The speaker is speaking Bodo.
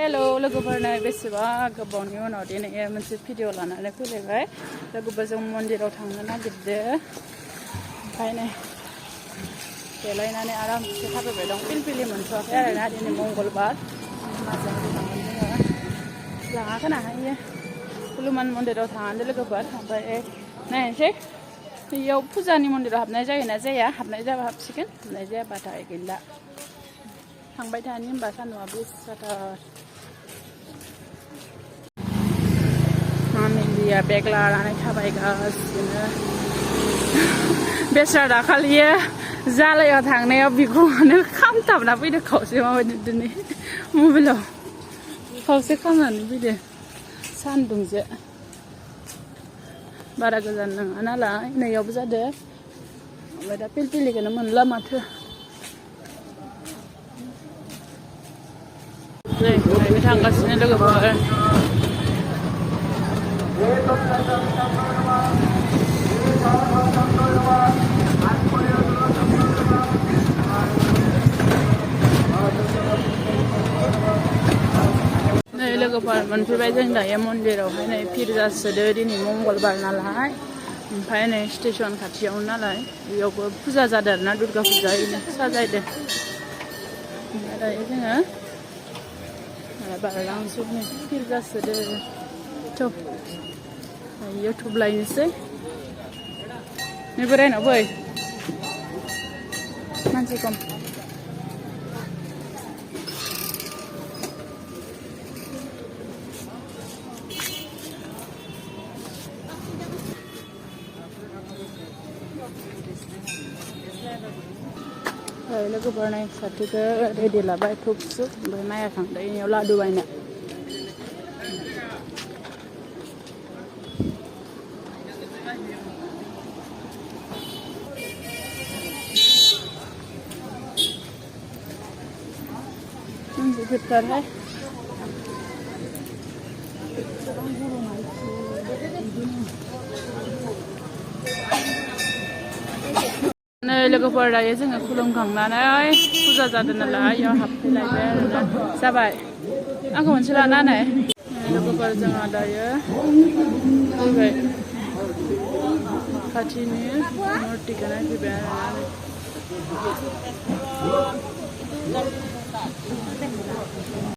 Hello, lwgwfwr बेसेबा गोबावनि उनाव दिनै मोनसे भिडिअ लानानै फैलायबाय लwgwfwr जों मन्दिराव थांनो नागिरदों ओमफ्राय नै देलायनानै आरामसे थाबायबाय दं पिलपिलि मोनथ'वाखै आरोना दिनै मंगलबार माजों थांगोन जोङो लाङाखोनाहाय हनुमान मन्दिराव थांनानै लwgwfwr ओमफ्राय नायनोसै बेयाव फुजानि मन्दिराव हाबनाय जायोना जाया हाबनाय जाबा हाबसिगोन हाबनाय जायाबाथाय गैला थांबाय थानि होनबा सान्दुंआ गोसाथार मामिलिया बेग लानानै थाबायगासिनो बेस्रा दाखालियो जालायाव थांनायाव बिखुङानो खामथाबना फैदों खावसे माबायदि दिनै मबाइलाव खावसे खामनानै फैदों सान्दुंजों बारा गोजान नङा नालाय नैयावबो जादों ओमफ्राय दा पिलपिलिखौनो मोनला माथो नै नायनो थांगासिनो लwgwfwr नै लwgwfwr मोनफैबाय जों दायो मन्दिरावहाय नै फिर जासोदो दिनै मंगलबार नालाय ओमफ्राय नै स्टेसन खाथियावनो नालाय बेयावबो फुजा जादों आरोना durga फुजा इनो साजायदों ओमफ्राय दायो जोङो बारलांजोबनो फिर जासोदो थ' इउटुब लायनोसै नै बोरायनाव बै मानसि खम lwgwfwr नाय साथिखौ रेडि लाबाय धुप सुप ओमफ्राय माया थांदों इनियाव लादु बायनो भितरहाय नै lwgwfwr दायो जोङो खुलुमखांनानै फुजा जादों नालाय इयाव हाबफैलायबाय आरोना जाबाय आंखौ मोनसे लाना होनाय lwgwfwr जोंहा दायो फैबाय खाथिनि मुर्तिखौ नायफैबाय आरोना